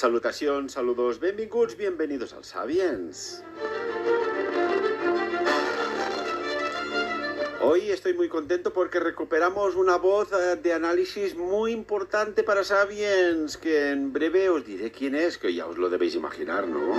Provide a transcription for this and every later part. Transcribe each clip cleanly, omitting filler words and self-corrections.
Salutacions, saludos, benvinguts, bienvenidos al Sapiens. Hoy estoy muy contento porque recuperamos una voz de análisis muy importante para Sapiens, que en breve os diré quién es, que ya os lo debéis imaginar, ¿no?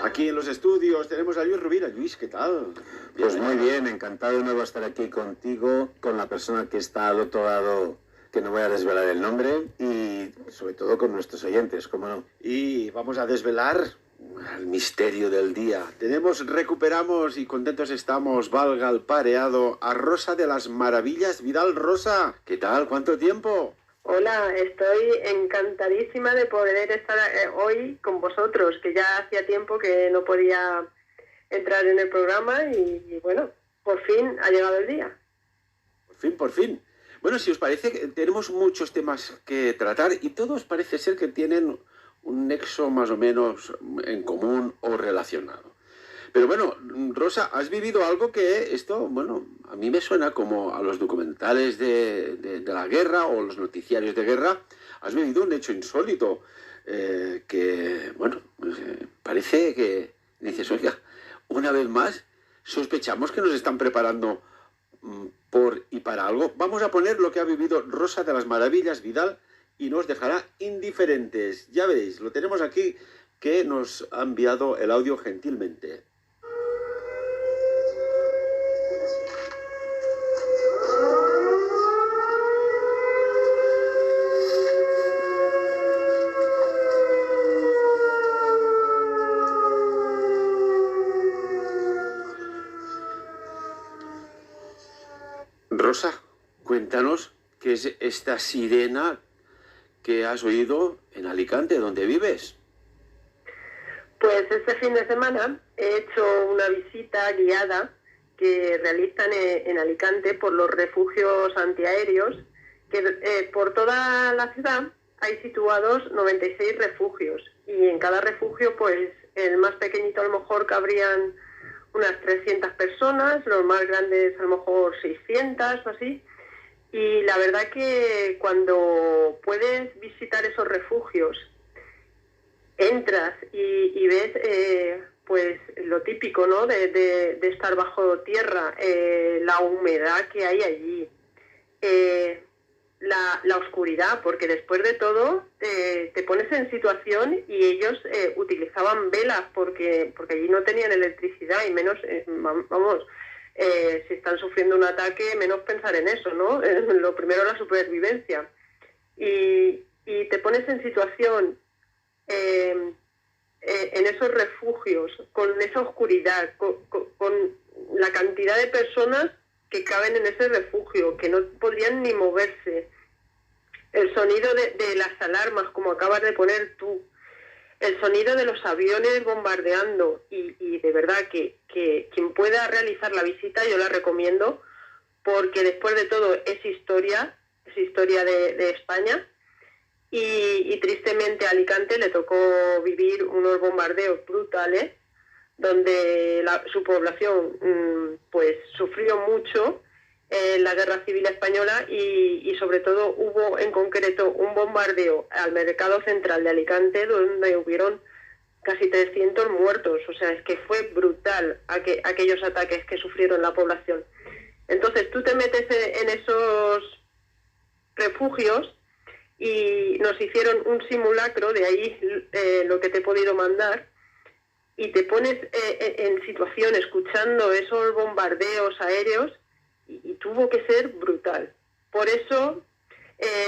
Aquí en los estudios tenemos a Luis Rovira. Luis, ¿qué tal? Pues muy bien, encantado de nuevo estar aquí contigo, con la persona que está al otro lado, que no voy a desvelar el nombre, y sobre todo con nuestros oyentes, ¿cómo no? Y vamos a desvelar el misterio del día. Recuperamos y contentos estamos, valga el pareado, a Rosa de las Maravillas Vidal. Rosa, ¿qué tal? ¿Cuánto tiempo? Hola, estoy encantadísima de poder estar hoy con vosotros, que ya hacía tiempo que no podía entrar en el programa y bueno, por fin ha llegado el día. Por fin. Bueno, si os parece, tenemos muchos temas que tratar y todos parece ser que tienen un nexo más o menos en común o relacionado. Pero bueno, Rosa, has vivido algo que esto, bueno, a mí me suena como a los documentales de la guerra o los noticiarios de guerra. Has vivido un hecho insólito que, bueno, parece que dices, oiga, una vez más sospechamos que nos están preparando por y para algo. Vamos a poner lo que ha vivido Rosa de las Maravillas Vidal y nos dejará indiferentes. Ya veréis, lo tenemos aquí, que nos ha enviado el audio gentilmente. Rosa, cuéntanos qué es esta sirena que has oído en Alicante, donde vives. Pues este fin de semana he hecho una visita guiada que realizan en Alicante por los refugios antiaéreos, que por toda la ciudad hay situados 96 refugios y en cada refugio, pues el más pequeñito a lo mejor cabrían unas 300 personas, los más grandes a lo mejor 600 o así. Y la verdad que cuando puedes visitar esos refugios, entras y ves pues lo típico, ¿no? de estar bajo tierra, la humedad que hay allí, la oscuridad, porque después de todo te pones en situación y ellos utilizaban velas porque allí no tenían electricidad y menos, si están sufriendo un ataque, menos pensar en eso, ¿no? Lo primero, la supervivencia. Y te pones en situación en esos refugios, con esa oscuridad, con la cantidad de personas que caben en ese refugio, que no podían ni moverse. El sonido de las alarmas, como acabas de poner tú, el sonido de los aviones bombardeando y de verdad que quien pueda realizar la visita yo la recomiendo porque después de todo es historia de España y tristemente a Alicante le tocó vivir unos bombardeos brutales donde su población pues sufrió mucho en la Guerra Civil Española y sobre todo hubo en concreto un bombardeo al mercado central de Alicante donde hubieron casi 300 muertos. O sea, es que fue brutal aquellos ataques que sufrieron la población. Entonces tú te metes en esos refugios y nos hicieron un simulacro, de ahí lo que te he podido mandar, y te pones en situación escuchando esos bombardeos aéreos y tuvo que ser brutal. Por eso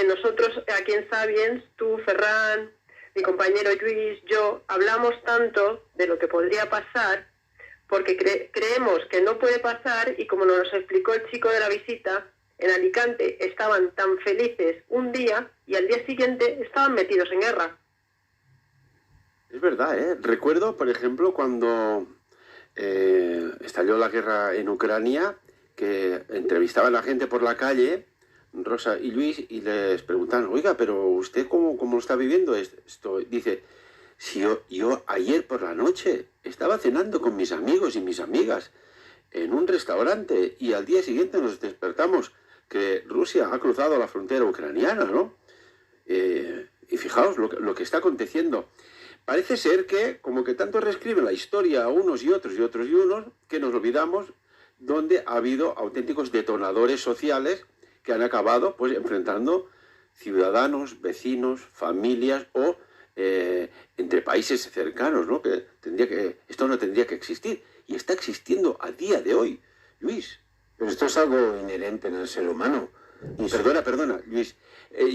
nosotros aquí en Sapiens, tú, Ferran, mi compañero Luis, yo, hablamos tanto de lo que podría pasar porque creemos que no puede pasar y como nos explicó el chico de la visita, en Alicante estaban tan felices un día y al día siguiente estaban metidos en guerra. Es verdad, ¿eh? Recuerdo, por ejemplo, cuando estalló la guerra en Ucrania, que entrevistaban a la gente por la calle, Rosa y Luis, y les preguntaban, oiga, pero ¿usted cómo está viviendo esto? Dice, si yo ayer por la noche estaba cenando con mis amigos y mis amigas en un restaurante y al día siguiente nos despertamos que Rusia ha cruzado la frontera ucraniana, ¿no? Y fijaos lo que está aconteciendo. Parece ser que, como que tanto reescriben la historia a unos y otros y otros y unos, que nos olvidamos donde ha habido auténticos detonadores sociales que han acabado pues enfrentando ciudadanos, vecinos, familias o entre países cercanos, ¿no? Esto no tendría que existir y está existiendo a día de hoy, Luis. Pero esto es algo inherente en el ser humano. Y perdona, Luis,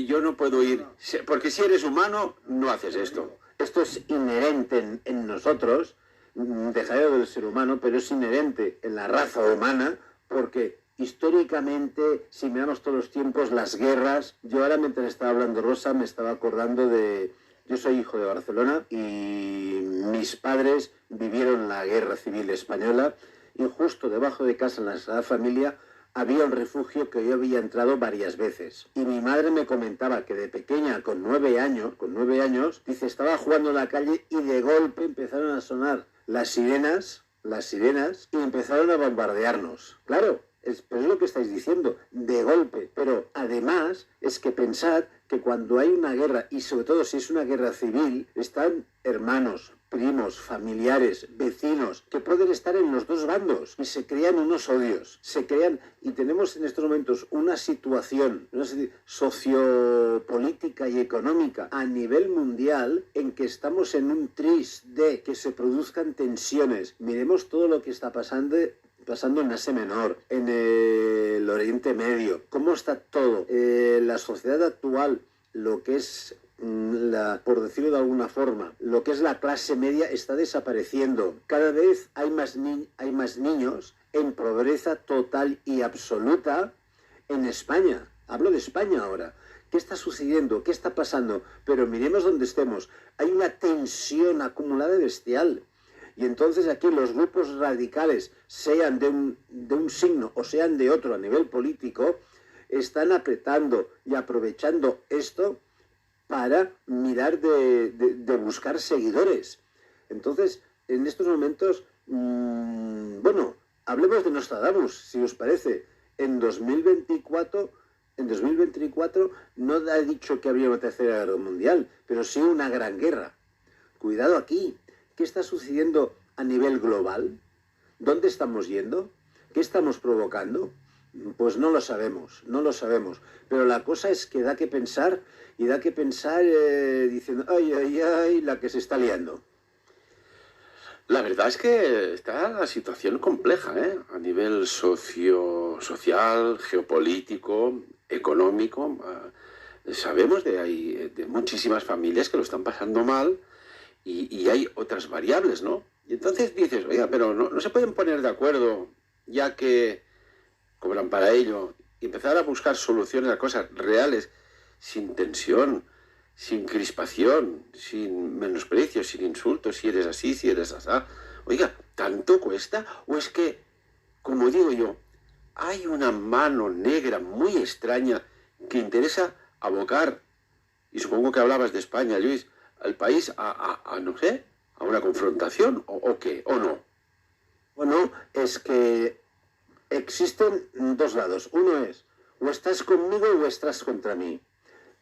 yo no puedo ir, porque si eres humano no haces esto. Esto es inherente en nosotros, dejaré del ser humano, pero es inherente en la raza humana, porque históricamente, si miramos todos los tiempos, las guerras, yo ahora mientras estaba hablando Rosa me estaba acordando de... Yo soy hijo de Barcelona y mis padres vivieron la Guerra Civil Española y justo debajo de casa en la Sagrada Familia había un refugio que yo había entrado varias veces. Y mi madre me comentaba que de pequeña, con 9 años, dice, estaba jugando en la calle y de golpe empezaron a sonar las sirenas, y empezaron a bombardearnos. Claro, es lo que estáis diciendo, de golpe. Pero además es que pensad que cuando hay una guerra, y sobre todo si es una guerra civil, están hermanos, primos, familiares, vecinos, que pueden estar en los dos bandos y se crean unos odios, y tenemos en estos momentos una situación sociopolítica y económica a nivel mundial en que estamos en un tris de que se produzcan tensiones. Miremos todo lo que está pasando en Asia Menor, en el Oriente Medio, cómo está todo, la sociedad actual, lo que es por decirlo de alguna forma, lo que es la clase media está desapareciendo. Cada vez hay más niños en pobreza total y absoluta en España. Hablo de España ahora. ¿Qué está sucediendo? ¿Qué está pasando? Pero miremos donde estemos. Hay una tensión acumulada bestial. Y entonces aquí los grupos radicales, sean de un signo o sean de otro a nivel político, están apretando y aprovechando esto para mirar de buscar seguidores. Entonces, en estos momentos, bueno, hablemos de Nostradamus, si os parece. En 2024 no ha dicho que habría una tercera guerra mundial, pero sí una gran guerra. Cuidado aquí. ¿Qué está sucediendo a nivel global? ¿Dónde estamos yendo? ¿Qué estamos provocando? Pues no lo sabemos. Pero la cosa es que da que pensar, y da que pensar diciendo, ay, la que se está liando. La verdad es que está la situación compleja, a nivel social, geopolítico, económico. Sabemos de muchísimas familias que lo están pasando mal y hay otras variables, ¿no? Y entonces dices, oiga, pero no se pueden poner de acuerdo, ya que cobran para ello, y empezar a buscar soluciones a cosas reales, sin tensión, sin crispación, sin menosprecio, sin insultos, si eres así, si eres así. Oiga, ¿tanto cuesta? ¿O es que, como digo yo, hay una mano negra muy extraña que interesa abocar, y supongo que hablabas de España, Luis, al país no sé, a una confrontación, o qué, o no? Bueno, es que existen dos lados. Uno es, o estás conmigo o estás contra mí.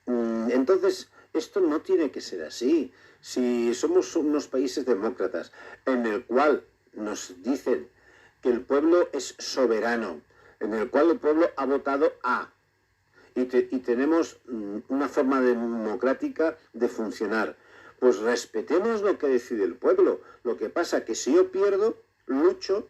Entonces, esto no tiene que ser así. Si somos unos países demócratas en el cual nos dicen que el pueblo es soberano, en el cual el pueblo ha votado A, y tenemos una forma democrática de funcionar, pues respetemos lo que decide el pueblo. Lo que pasa que si yo pierdo, lucho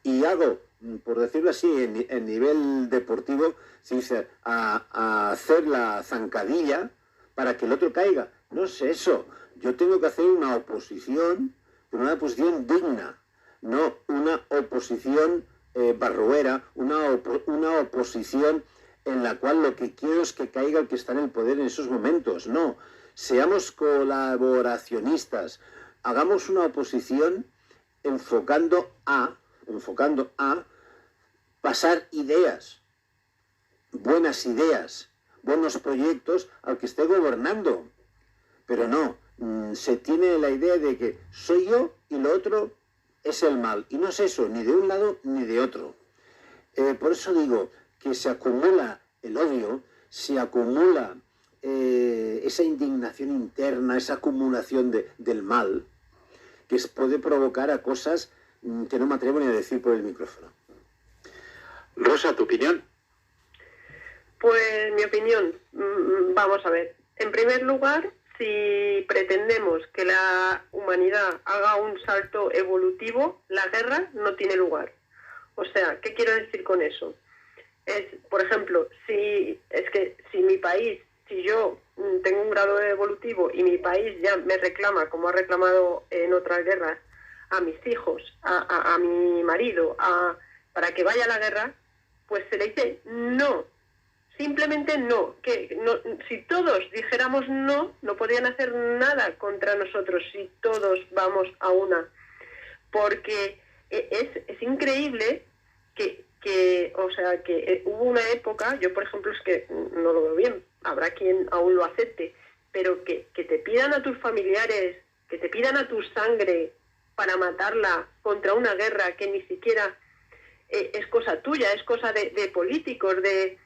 y hago, por decirlo así, en nivel deportivo, se dice, a hacer la zancadilla para que el otro caiga. No es eso. Yo tengo que hacer una oposición, pero una oposición digna, no una oposición barroera, una oposición en la cual lo que quiero es que caiga el que está en el poder en esos momentos. No, seamos colaboracionistas, hagamos una oposición enfocando a pasar ideas, buenas ideas, buenos proyectos al que esté gobernando. Pero no, se tiene la idea de que soy yo y lo otro es el mal. Y no es eso, ni de un lado ni de otro. Por eso digo que se acumula el odio, se acumula esa indignación interna, esa acumulación del mal, que puede provocar a cosas que no me atrevo ni a decir por el micrófono. Rosa, ¿tu opinión? Pues mi opinión, vamos a ver. En primer lugar, si pretendemos que la humanidad haga un salto evolutivo, la guerra no tiene lugar. O sea, ¿qué quiero decir con eso? Por ejemplo, si mi país, si yo tengo un grado evolutivo y mi país ya me reclama, como ha reclamado en otras guerras, a mis hijos, a mi marido, para que vaya a la guerra, pues se le dice no. Simplemente no. Si todos dijéramos no, no podrían hacer nada contra nosotros si todos vamos a una. Porque es increíble que hubo una época, yo por ejemplo es que no lo veo bien, habrá quien aún lo acepte, pero que te pidan a tus familiares, que te pidan a tu sangre para matarla contra una guerra que ni siquiera es cosa tuya, es cosa de políticos, de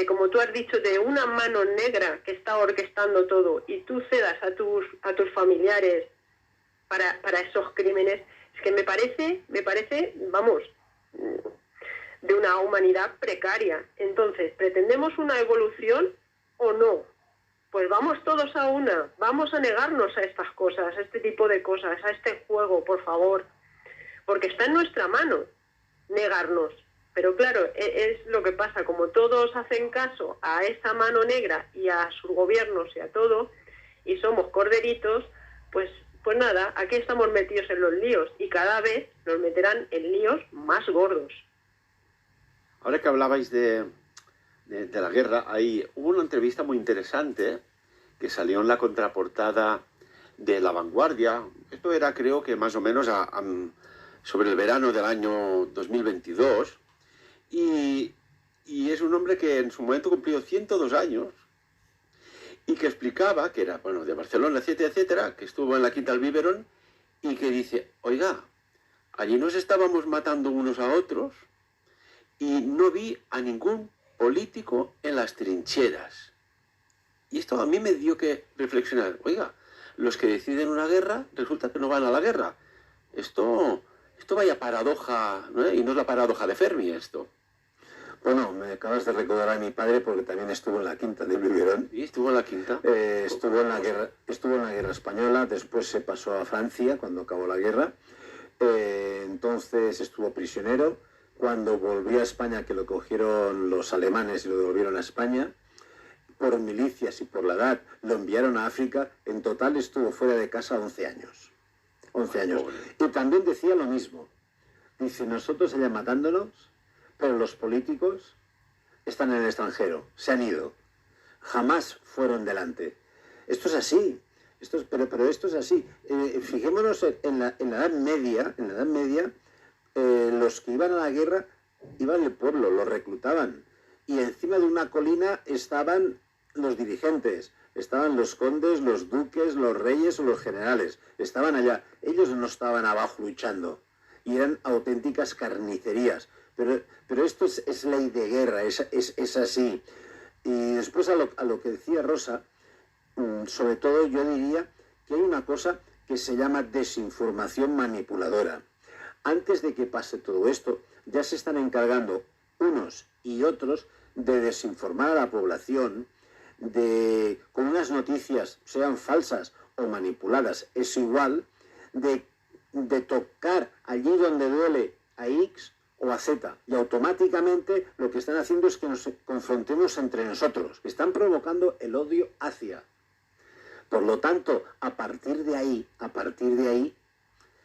como tú has dicho, de una mano negra que está orquestando todo, y tú cedas a tus familiares para esos crímenes. Es que me parece, vamos, de una humanidad precaria. Entonces, ¿pretendemos una evolución o no? Pues vamos todos a una, vamos a negarnos a estas cosas, a este tipo de cosas, a este juego, por favor, porque está en nuestra mano negarnos. Pero claro, es lo que pasa, como todos hacen caso a esa mano negra y a sus gobiernos y a todo, y somos corderitos, pues nada, aquí estamos metidos en los líos, y cada vez nos meterán en líos más gordos. Ahora que hablabais de la guerra, hubo una entrevista muy interesante que salió en la contraportada de La Vanguardia. Esto era, creo que más o menos sobre el verano del año 2022. Y es un hombre que en su momento cumplió 102 años y que explicaba que era, bueno, de Barcelona, etcétera, etcétera, que estuvo en la Quinta del Biberón y que dice, oiga, allí nos estábamos matando unos a otros y no vi a ningún político en las trincheras. Y esto a mí me dio que reflexionar, oiga, los que deciden una guerra resulta que no van a la guerra. Esto vaya paradoja, ¿no? Y no es la paradoja de Fermi esto. Bueno, me acabas de recordar a mi padre porque también estuvo en la Quinta del Biberón. ¿Y estuvo en la Quinta? Estuvo en la guerra española, después se pasó a Francia cuando acabó la guerra. Entonces estuvo prisionero. Cuando volvió a España, que lo cogieron los alemanes y lo devolvieron a España, por milicias y por la edad, lo enviaron a África. En total estuvo fuera de casa 11 años. 11 años. Y también decía lo mismo. Dice, nosotros allá matándonos, pero los políticos están en el extranjero, se han ido. Jamás fueron delante. Esto es así. Pero esto es así. Fijémonos en la Edad Media. En la Edad Media, los que iban a la guerra iban al pueblo, los reclutaban. Y encima de una colina estaban los dirigentes. Estaban los condes, los duques, los reyes o los generales. Estaban allá. Ellos no estaban abajo luchando. Y eran auténticas carnicerías. Pero esto es ley de guerra, es así. Y después a lo que decía Rosa, sobre todo yo diría que hay una cosa que se llama desinformación manipuladora. Antes de que pase todo esto, ya se están encargando unos y otros de desinformar a la población, con unas noticias, sean falsas o manipuladas, es igual, de tocar allí donde duele a X o a Z, y automáticamente lo que están haciendo es que nos confrontemos entre nosotros, que están provocando el odio hacia. Por lo tanto, a partir de ahí,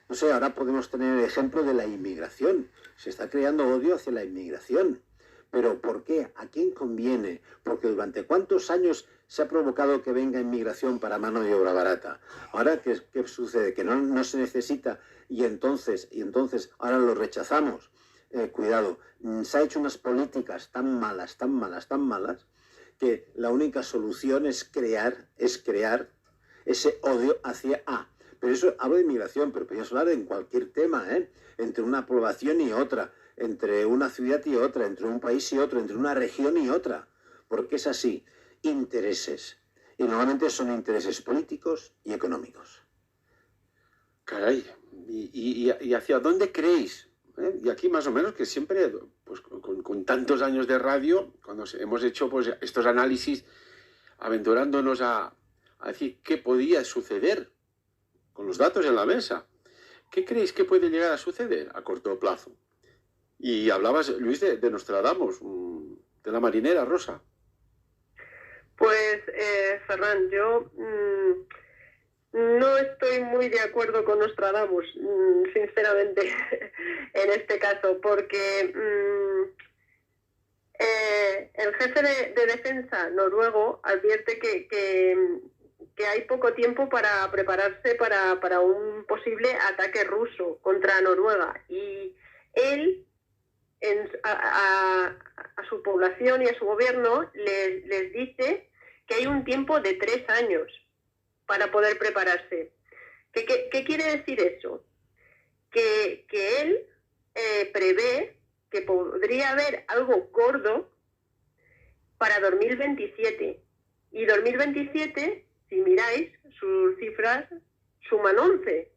no sé, ahora podemos tener el ejemplo de la inmigración. Se está creando odio hacia la inmigración. ¿Pero por qué? ¿A quién conviene? Porque durante cuántos años se ha provocado que venga inmigración para mano de obra barata. Ahora, ¿qué sucede? Que no se necesita y entonces ahora lo rechazamos. Cuidado, se ha hecho unas políticas tan malas, que la única solución es crear ese odio hacia Pero eso hablo de inmigración, pero podríamos hablar en cualquier tema, entre una población y otra, entre una ciudad y otra, entre un país y otro, entre una región y otra, porque es así. Intereses. Y normalmente son intereses políticos y económicos. Caray, ¿y hacia dónde creéis? Y aquí más o menos que siempre, pues con tantos años de radio, cuando hemos hecho pues, estos análisis, aventurándonos a decir qué podía suceder con los datos en la mesa. ¿Qué creéis que puede llegar a suceder a corto plazo? Y hablabas, Luis, de Nostradamus, de la marinera, Rosa. Pues, Ferran, yo no estoy muy de acuerdo con Nostradamus, sinceramente, en este caso, porque el jefe de defensa noruego advierte que hay poco tiempo para prepararse para un posible ataque ruso contra Noruega. Y él, a su población y a su gobierno, les dice que hay un tiempo de 3 años para poder prepararse. ¿Qué quiere decir eso? Que él prevé que podría haber algo gordo para 2027. Y 2027, si miráis, sus cifras suman 11.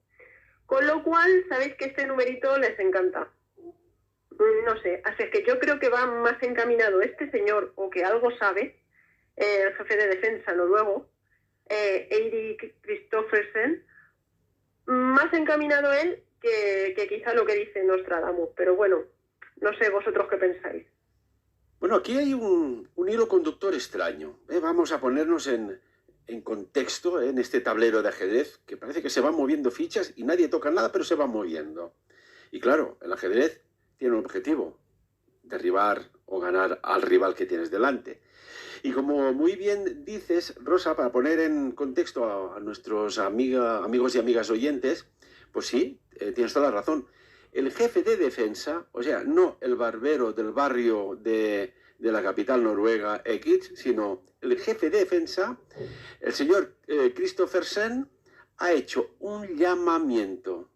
Con lo cual, sabéis que este numerito les encanta. No sé, así es que yo creo que va más encaminado este señor, o que algo sabe, el jefe de defensa noruego, Eirik Kristoffersen, más encaminado él que quizá lo que dice Nostradamus. Pero bueno, no sé vosotros qué pensáis. Bueno, aquí hay un hilo conductor extraño. Vamos a ponernos en contexto en este tablero de ajedrez, que parece que se van moviendo fichas y nadie toca nada, pero se van moviendo. Y claro, el ajedrez tiene un objetivo: derribar o ganar al rival que tienes delante. Y como muy bien dices, Rosa, para poner en contexto a nuestros amigos y amigas oyentes, pues sí, tienes toda la razón. El jefe de defensa, o sea, no el barbero del barrio de la capital noruega, X, sino el jefe de defensa, el señor Kristoffersen, ha hecho un llamamiento,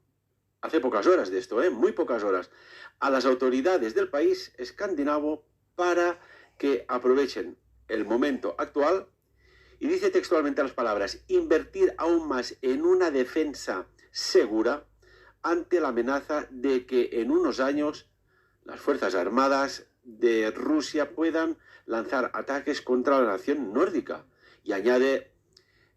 hace pocas horas de esto, muy pocas horas, a las autoridades del país escandinavo para que aprovechen el momento actual, y dice textualmente las palabras: invertir aún más en una defensa segura ante la amenaza de que en unos años las Fuerzas Armadas de Rusia puedan lanzar ataques contra la nación nórdica. Y añade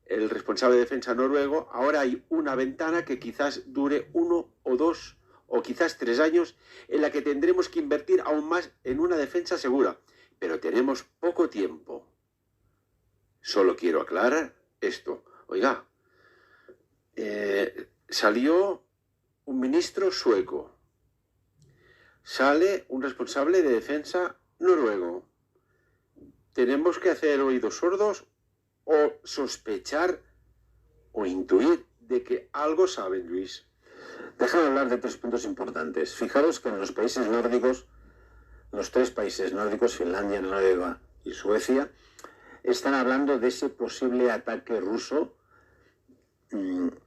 el responsable de defensa noruego: ahora hay una ventana que quizás dure 1 o 2 o quizás 3 años en la que tendremos que invertir aún más en una defensa segura. Pero tenemos poco tiempo. Solo quiero aclarar esto. Oiga, salió un ministro sueco, sale un responsable de defensa noruego. ¿Tenemos que hacer oídos sordos o sospechar o intuir de que algo saben, Luis? Déjame hablar de 3 puntos importantes. Fijaros que en los países nórdicos, los 3 países nórdicos, Finlandia, Noruega y Suecia, están hablando de ese posible ataque ruso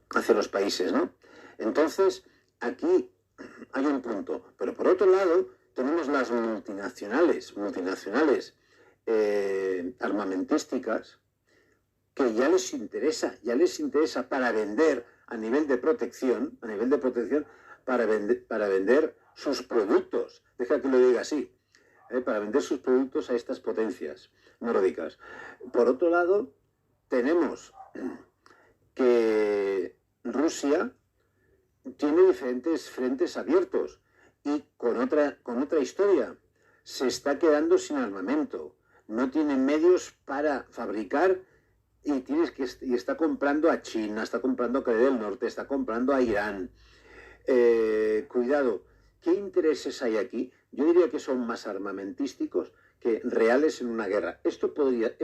hacia los países, ¿no? Entonces, aquí hay un punto. Pero por otro lado, tenemos las multinacionales armamentísticas, que ya les interesa para vender a nivel de protección, para vender sus productos. Deja que lo diga así. Para vender sus productos a estas potencias nórdicas. Por otro lado, tenemos que Rusia tiene diferentes frentes abiertos y con otra historia. Se está quedando sin armamento, no tiene medios para fabricar y está comprando a China, está comprando a Corea del Norte, está comprando a Irán. Cuidado, ¿qué intereses hay aquí? Yo diría que son más armamentísticos que reales en una guerra. Esto podría,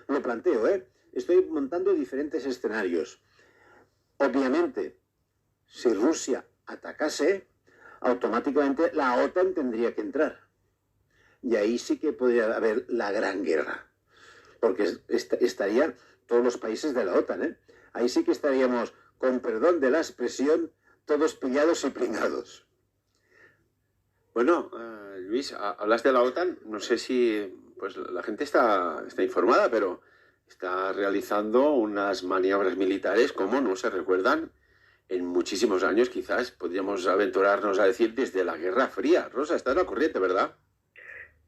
lo planteo, estoy montando diferentes escenarios. Obviamente, si Rusia atacase, automáticamente la OTAN tendría que entrar. Y ahí sí que podría haber la gran guerra. Porque estarían todos los países de la OTAN, Ahí sí que estaríamos, con perdón de la expresión, todos pillados y pringados. Bueno, Luis, hablas de la OTAN, no sé si pues la gente está informada, pero está realizando unas maniobras militares como no se recuerdan en muchísimos años, quizás podríamos aventurarnos a decir desde la Guerra Fría. Rosa, estás al corriente, ¿verdad?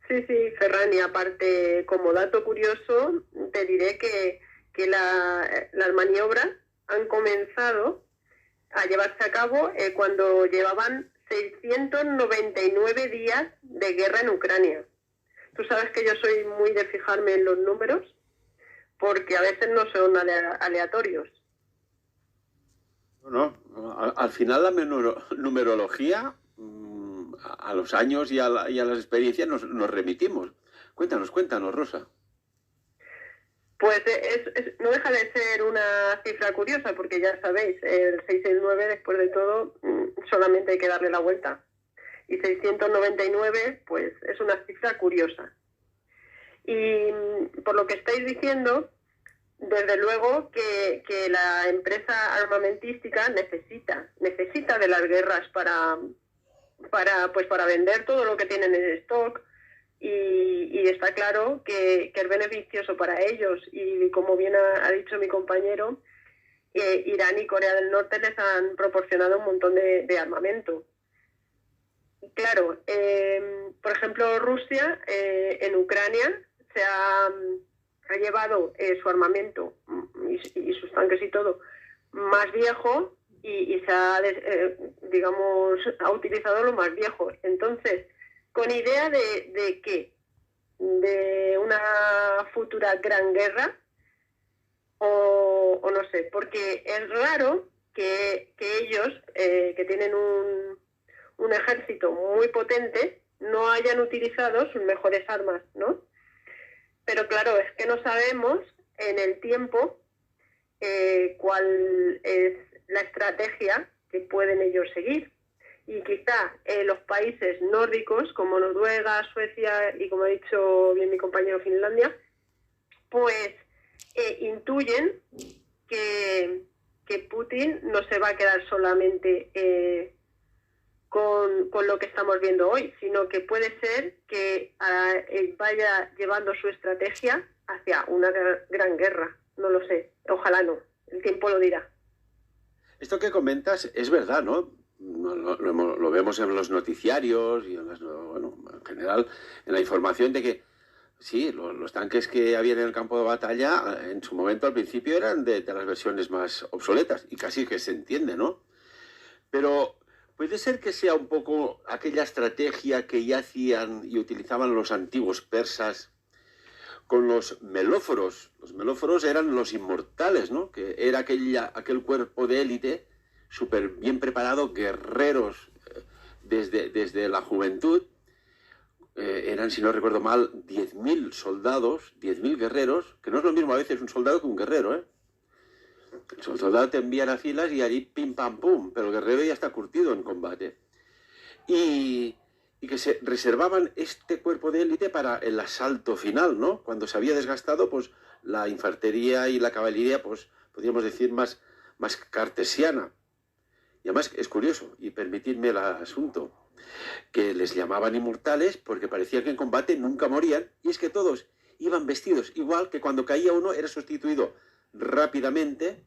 Sí, sí, Ferran, y aparte, como dato curioso, te diré que las maniobras han comenzado a llevarse a cabo cuando llevaban 699 días de guerra en Ucrania. Tú sabes que yo soy muy de fijarme en los números, porque a veces no son aleatorios. No, al final la numerología, a los años y a las experiencias nos remitimos. Cuéntanos, Rosa. Pues no deja de ser una cifra curiosa, porque ya sabéis, el 669, después de todo, solamente hay que darle la vuelta. Y 699, pues es una cifra curiosa. Y por lo que estáis diciendo, desde luego que la empresa armamentística necesita de las guerras para vender todo lo que tienen en stock, y está claro que es beneficioso para ellos, y como bien ha dicho mi compañero, Irán y Corea del Norte les han proporcionado un montón de armamento. Claro, por ejemplo, Rusia en Ucrania se ha llevado su armamento y sus tanques y todo más viejo, y se ha, ha utilizado lo más viejo. Entonces, con idea de qué, de una futura gran guerra, o no sé, porque es raro que ellos, que tienen un ejército muy potente, no hayan utilizado sus mejores armas, ¿no? Pero claro, es que no sabemos en el tiempo cuál es la estrategia que pueden ellos seguir. Y quizá los países nórdicos, como Noruega, Suecia y, como ha dicho bien mi compañero, Finlandia, pues intuyen que Putin no se va a quedar solamente con lo que estamos viendo hoy, sino que puede ser que vaya llevando su estrategia hacia una gran guerra. No lo sé, ojalá no, el tiempo lo dirá. Esto que comentas es verdad, ¿no? Lo vemos en los noticiarios y en general en la información de que sí, los tanques que habían en el campo de batalla en su momento al principio eran de las versiones más obsoletas, y casi que se entiende, ¿no? Pero puede ser que sea un poco aquella estrategia que ya hacían y utilizaban los antiguos persas con los melóforos. Los melóforos eran los inmortales, ¿no? Que era aquel cuerpo de élite súper bien preparado, guerreros desde la juventud. Eran, si no recuerdo mal, 10.000 soldados, 10.000 guerreros, que no es lo mismo a veces un soldado que un guerrero, ¿eh? El soldado te envían a filas y allí pim pam pum, pero el guerrero ya está curtido en combate. Y que se reservaban este cuerpo de élite para el asalto final, ¿no? Cuando se había desgastado, pues la infantería y la caballería, pues podríamos decir más cartesiana. Y además es curioso, y permitidme el asunto, que les llamaban inmortales porque parecía que en combate nunca morían, y es que todos iban vestidos igual, que cuando caía uno era sustituido rápidamente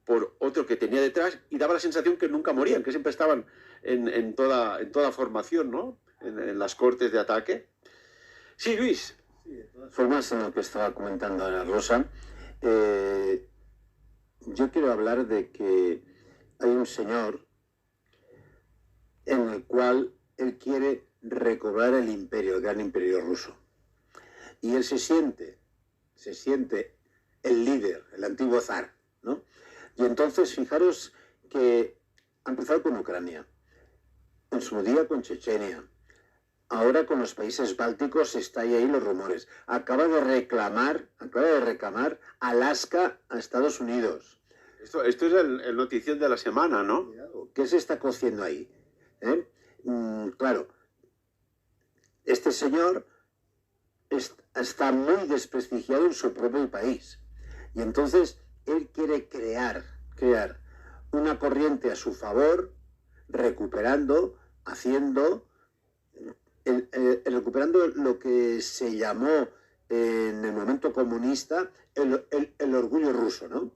por otro que tenía detrás, y daba la sensación que nunca morían, que siempre estaban en toda formación, ¿no? En las cortes de ataque. Sí, Luis. Sí, de todas formas, en lo que estaba comentando Ana Rosa, yo quiero hablar de que hay un señor en el cual él quiere recobrar el imperio, el gran imperio ruso. Y él se siente el líder, el antiguo zar, ¿no? Y entonces, fijaros que ha empezado con Ucrania, en su día con Chechenia, ahora con los países bálticos está ahí los rumores. Acaba de reclamar Alaska a Estados Unidos. Esto es el notición de la semana, ¿no? ¿Qué se está cociendo ahí? Claro, este señor está muy desprestigiado en su propio país. Y entonces él quiere crear una corriente a su favor, recuperando lo que se llamó en el momento comunista el orgullo ruso, ¿no?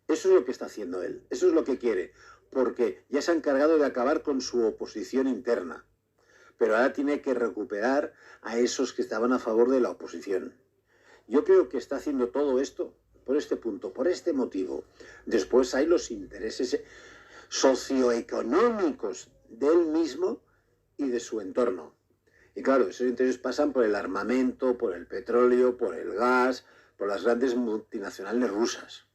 Eso es lo que está haciendo él, eso es lo que quiere, porque ya se ha encargado de acabar con su oposición interna, pero ahora tiene que recuperar a esos que estaban a favor de la oposición. Yo creo que está haciendo todo esto por este punto, por este motivo. Después hay los intereses socioeconómicos de él mismo y de su entorno. Y claro, esos intereses pasan por el armamento, por el petróleo, por el gas, por las grandes multinacionales rusas.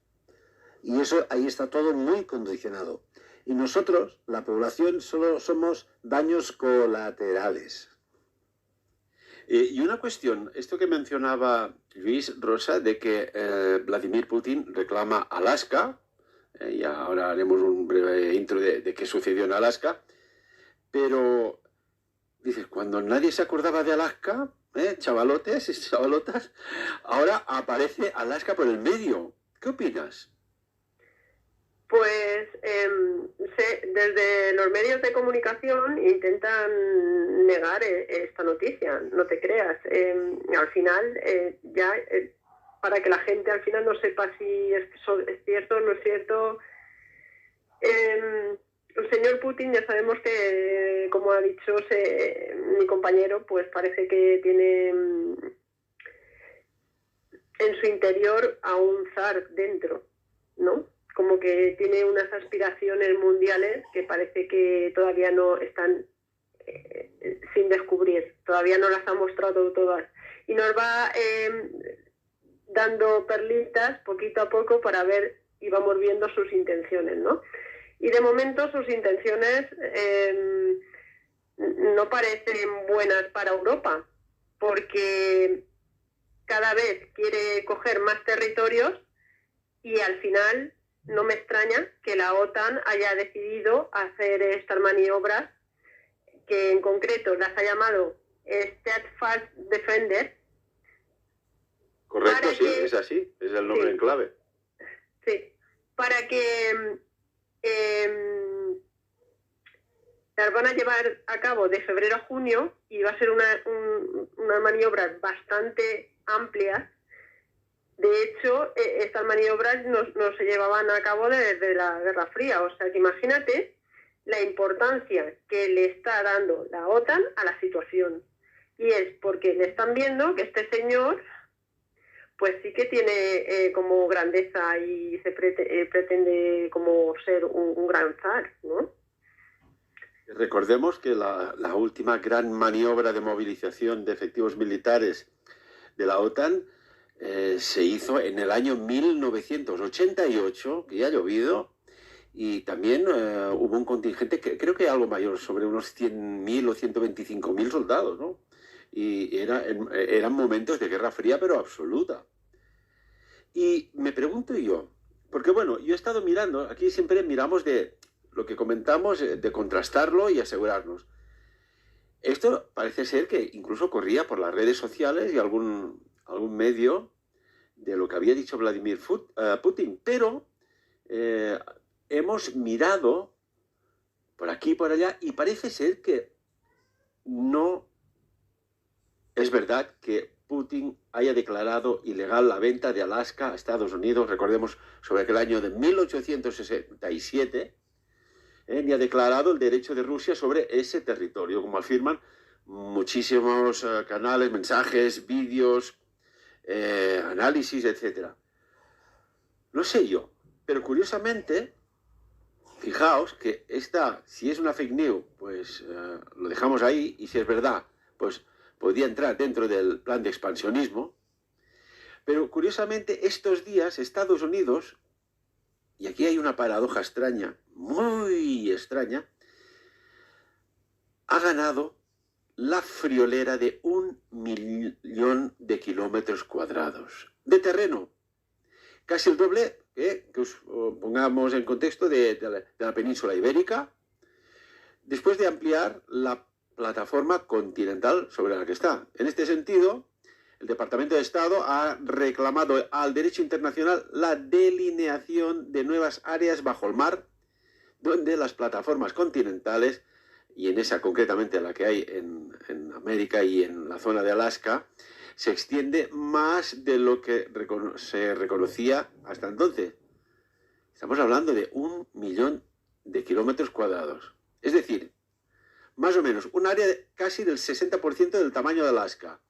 Y eso ahí está todo muy condicionado. Y nosotros, la población, solo somos daños colaterales. Y una cuestión, esto que mencionaba Luis Rosa, de que Vladimir Putin reclama Alaska, y ahora haremos un breve intro de qué sucedió en Alaska, pero dices, cuando nadie se acordaba de Alaska, chavalotes y chavalotas, ahora aparece Alaska por el medio. ¿Qué opinas? Pues desde los medios de comunicación intentan negar esta noticia, no te creas. Al final, para que la gente al final no sepa si es cierto o no es cierto, el señor Putin ya sabemos que, como ha dicho mi compañero, pues parece que tiene en su interior a un zar dentro, ¿no? Como que tiene unas aspiraciones mundiales que parece que todavía no están sin descubrir, todavía no las ha mostrado todas. Y nos va dando perlitas poquito a poco para ver y vamos viendo sus intenciones, ¿no? Y de momento sus intenciones no parecen buenas para Europa, porque cada vez quiere coger más territorios y al final no me extraña que la OTAN haya decidido hacer estas maniobras que en concreto las ha llamado Steadfast Defender. Correcto, sí, es así, es el nombre en clave. Sí, para que las van a llevar a cabo de febrero a junio y va a ser unas maniobras bastante amplias. De hecho, estas maniobras no se llevaban a cabo desde la Guerra Fría. O sea, que imagínate la importancia que le está dando la OTAN a la situación. Y es porque le están viendo que este señor, pues sí que tiene como grandeza y se pretende como ser un gran zar, ¿no? Recordemos que la última gran maniobra de movilización de efectivos militares de la OTAN se hizo en el año 1988, que ya ha llovido, y también hubo un contingente, que creo que algo mayor, sobre unos 100.000 o 125.000 soldados, ¿no? Y eran momentos de Guerra Fría, pero absoluta. Y me pregunto yo, porque bueno, yo he estado mirando, aquí siempre miramos de lo que comentamos, de contrastarlo y asegurarnos. Esto parece ser que incluso corría por las redes sociales y algún medio de lo que había dicho Vladimir Putin, pero hemos mirado por aquí y por allá y parece ser que no es verdad que Putin haya declarado ilegal la venta de Alaska a Estados Unidos. Recordemos sobre aquel año de 1867, ni ha declarado el derecho de Rusia sobre ese territorio, como afirman muchísimos canales, mensajes, vídeos, análisis, etc. No sé yo, pero curiosamente, fijaos que si es una fake news, pues lo dejamos ahí, y si es verdad, pues podría entrar dentro del plan de expansionismo. Pero curiosamente estos días Estados Unidos, y aquí hay una paradoja extraña, muy extraña, ha ganado la friolera de 1 millón de kilómetros cuadrados de terreno. Casi el doble, que os pongamos en contexto, de la península ibérica, después de ampliar la plataforma continental sobre la que está. En este sentido, el Departamento de Estado ha reclamado al derecho internacional la delineación de nuevas áreas bajo el mar, donde las plataformas continentales y en esa concretamente la que hay en América y en la zona de Alaska, se extiende más de lo que se reconocía hasta entonces. Estamos hablando de 1 millón de kilómetros cuadrados. Es decir, más o menos, un área casi del 60% del tamaño de Alaska.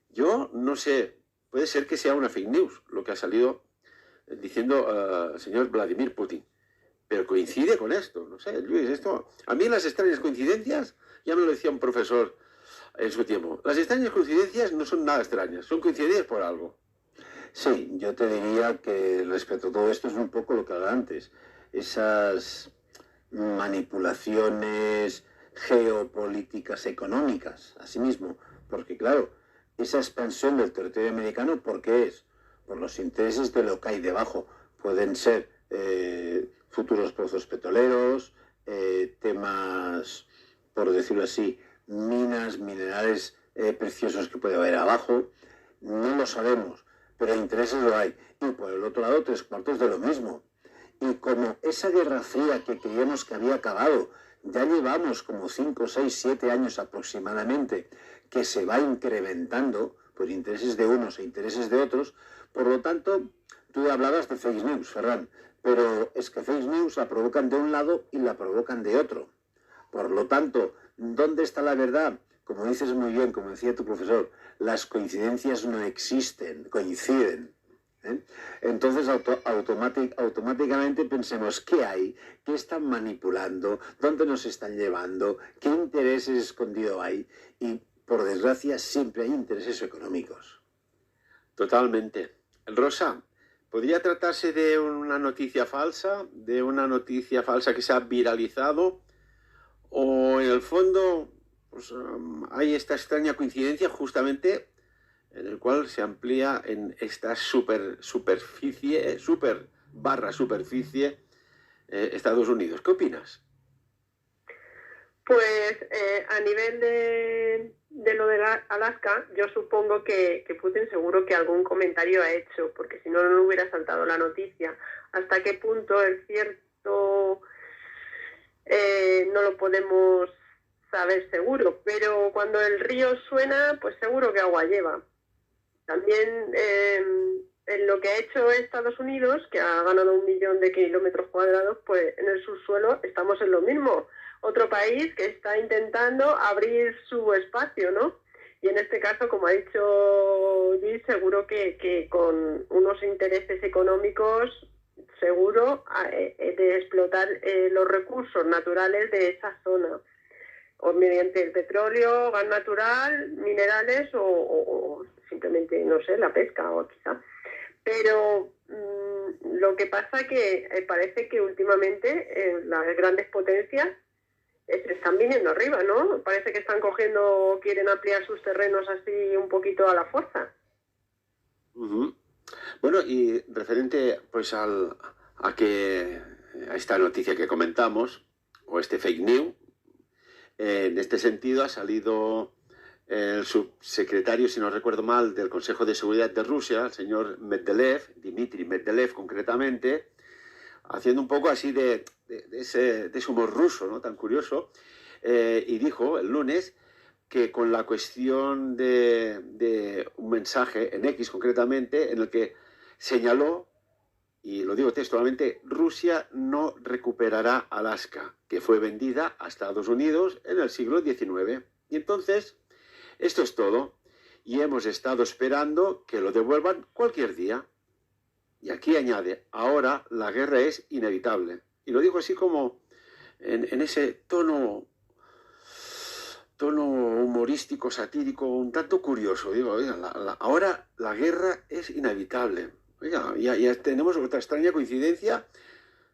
Yo no sé, puede ser que sea una fake news lo que ha salido diciendo el señor Vladimir Putin. Pero coincide con esto, no sé, Luis, esto... A mí las extrañas coincidencias, ya me lo decía un profesor en su tiempo, las extrañas coincidencias no son nada extrañas, son coincidencias por algo. Sí, yo te diría que respecto a todo esto es un poco lo que hablaba antes. Esas manipulaciones geopolíticas económicas, asimismo, porque claro, esa expansión del territorio americano, ¿por qué es? Por los intereses de lo que hay debajo. Pueden ser futuros pozos petroleros, temas, por decirlo así, minas, minerales preciosos que puede haber abajo. No lo sabemos, pero intereses lo hay. Y por el otro lado, 3/4 de lo mismo. Y como esa guerra fría que creíamos que había acabado, ya llevamos como 5, 6, 7 años aproximadamente, que se va incrementando por intereses de unos e intereses de otros. Por lo tanto, tú hablabas de fake news, Ferran, pero es que fake news la provocan de un lado y la provocan de otro. Por lo tanto, ¿dónde está la verdad? Como dices muy bien, como decía tu profesor, las coincidencias no existen, coinciden. Entonces automáticamente pensemos, ¿qué hay? ¿Qué están manipulando? ¿Dónde nos están llevando? ¿Qué intereses escondidos hay? Y por desgracia siempre hay intereses económicos. Totalmente. Rosa, ¿podría tratarse de una noticia falsa? ¿De una noticia falsa que se ha viralizado? ¿O en el fondo pues, hay esta extraña coincidencia justamente en el cual se amplía en esta superficie Estados Unidos? ¿Qué opinas? Pues a nivel de lo de Alaska, yo supongo que Putin seguro que algún comentario ha hecho, porque si no, no hubiera saltado la noticia. ¿Hasta qué punto es cierto? No lo podemos saber seguro, pero cuando el río suena, pues seguro que agua lleva. También en lo que ha hecho Estados Unidos, que ha ganado 1 millón de kilómetros cuadrados, pues en el subsuelo estamos en lo mismo. Otro país que está intentando abrir su espacio, ¿no? Y en este caso, como ha dicho Luis, seguro que con unos intereses económicos, seguro, de explotar los recursos naturales de esa zona, o mediante el petróleo, gas natural, minerales o simplemente, no sé, la pesca o quizá. Pero lo que pasa que parece que últimamente las grandes potencias se están viniendo arriba, ¿no? Parece que están cogiendo, quieren ampliar sus terrenos así un poquito a la fuerza. Uh-huh. Bueno, y referente pues a esta noticia que comentamos, o este fake news, en este sentido ha salido el subsecretario, si no recuerdo mal, del Consejo de Seguridad de Rusia, el señor Medvedev, Dmitry Medvedev concretamente, haciendo un poco así de ese humor ruso, ¿no? Tan curioso, y dijo el lunes que con la cuestión de un mensaje en X concretamente, en el que señaló, y lo digo textualmente, Rusia no recuperará Alaska, que fue vendida a Estados Unidos en el siglo XIX. Y entonces, esto es todo, y hemos estado esperando que lo devuelvan cualquier día. Y aquí añade, ahora la guerra es inevitable. Y lo digo así como en ese tono humorístico, satírico, un tanto curioso. Digo, oiga, ahora la guerra es inevitable. Oiga, ya tenemos otra extraña coincidencia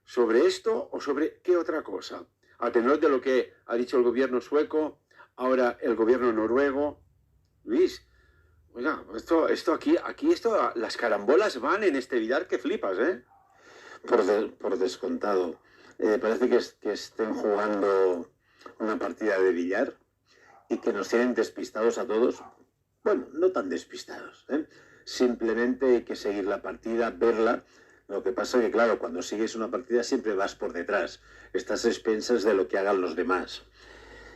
sobre esto o sobre qué otra cosa. A tenor de lo que ha dicho el gobierno sueco, ahora el gobierno noruego. Luis, oiga, esto aquí, las carambolas van en este billar que flipas, ¿eh? Por descontado. Parece que estén jugando una partida de billar y que nos tienen despistados a todos. Bueno, no tan despistados, ¿eh? Simplemente hay que seguir la partida, verla. Lo que pasa es que, claro, cuando sigues una partida siempre vas por detrás. Estás a expensas de lo que hagan los demás.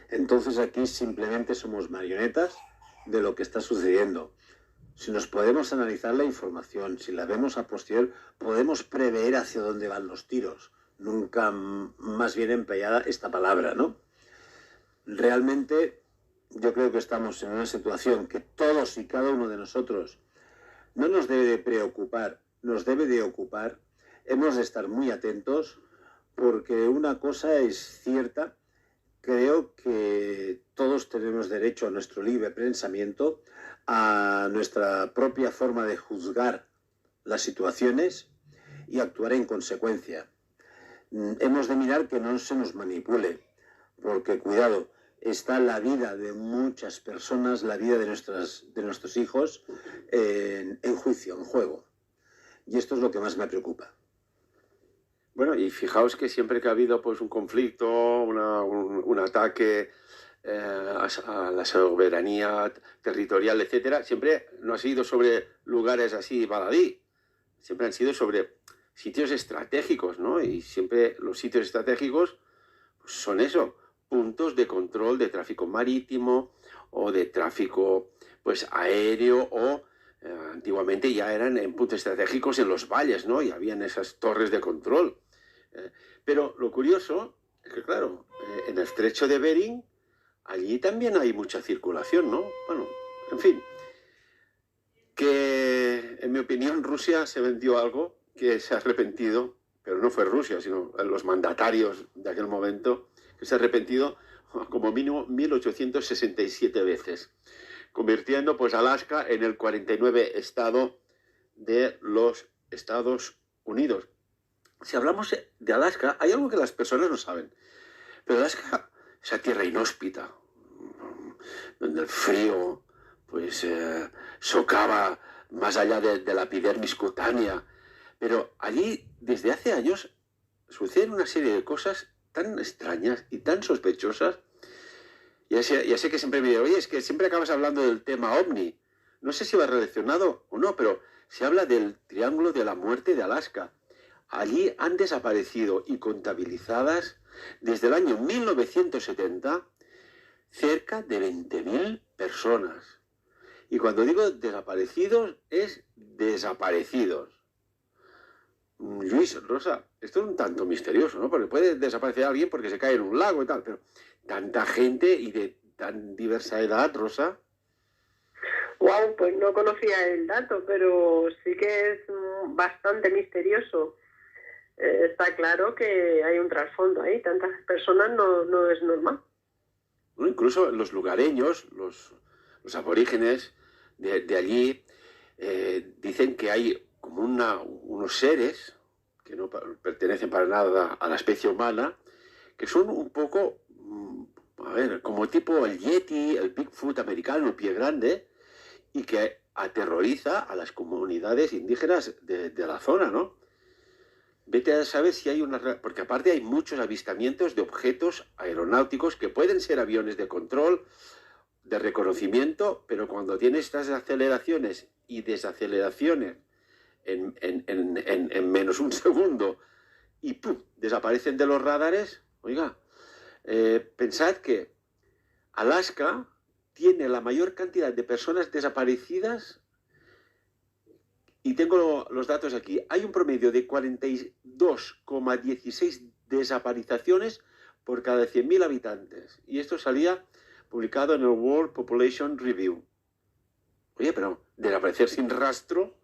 Entonces aquí simplemente somos marionetas de lo que está sucediendo. Si nos podemos analizar la información, si la vemos a posterior, podemos prever hacia dónde van los tiros. Nunca más bien empleada esta palabra, ¿no? Realmente yo creo que estamos en una situación que todos y cada uno de nosotros no nos debe de preocupar, nos debe de ocupar. Hemos de estar muy atentos porque una cosa es cierta, creo que todos tenemos derecho a nuestro libre pensamiento, a nuestra propia forma de juzgar las situaciones y actuar en consecuencia. Hemos de mirar que no se nos manipule, porque cuidado, está la vida de muchas personas, la vida de nuestros hijos en juicio, en juego. Y esto es lo que más me preocupa. Bueno, y fijaos que siempre que ha habido pues un conflicto, un ataque a la soberanía territorial, etcétera, siempre no ha sido sobre lugares así baladí, siempre han sido sobre sitios estratégicos, ¿no? Y siempre los sitios estratégicos pues, son eso, puntos de control de tráfico marítimo o de tráfico pues aéreo o antiguamente ya eran en puntos estratégicos en los valles, ¿no? Y habían esas torres de control. Pero lo curioso es que, claro, en el estrecho de Bering, allí también hay mucha circulación, ¿no? Bueno, en fin, que en mi opinión Rusia se vendió algo que se ha arrepentido, pero no fue Rusia, sino los mandatarios de aquel momento, que se ha arrepentido como mínimo 1867 veces, convirtiendo pues Alaska en el 49 estado de los Estados Unidos. Si hablamos de Alaska, hay algo que las personas no saben, pero Alaska, esa tierra inhóspita, donde el frío pues socava más allá de la epidermis cutánea, pero allí desde hace años suceden una serie de cosas tan extrañas y tan sospechosas. Ya sé que siempre me dicen, oye, es que siempre acabas hablando del tema OVNI. No sé si va relacionado o no, pero se habla del Triángulo de la Muerte de Alaska. Allí han desaparecido y contabilizadas desde el año 1970 cerca de 20.000 personas. Y cuando digo desaparecidos, es desaparecidos. Luis, Rosa, esto es un tanto misterioso, ¿no? Porque puede desaparecer alguien porque se cae en un lago y tal, pero tanta gente y de tan diversa edad, Rosa. Wow, pues no conocía el dato, pero sí que es bastante misterioso. Está claro que hay un trasfondo ahí, tantas personas no es normal. Bueno, incluso los lugareños, los aborígenes de allí, dicen que hay como unos seres que no pertenecen para nada a la especie humana, que son un poco, a ver, como tipo el Yeti, el Bigfoot americano, el pie grande, y que aterroriza a las comunidades indígenas de la zona, ¿no? Vete a saber si hay porque aparte hay muchos avistamientos de objetos aeronáuticos que pueden ser aviones de control, de reconocimiento, pero cuando tienes estas aceleraciones y desaceleraciones en menos un segundo y ¡pum!, desaparecen de los radares, oiga, pensad que Alaska tiene la mayor cantidad de personas desaparecidas. Y tengo los datos aquí. Hay un promedio de 42,16 desapariciones por cada 100.000 habitantes. Y esto salía publicado en el World Population Review. Oye, pero desaparecer sin rastro,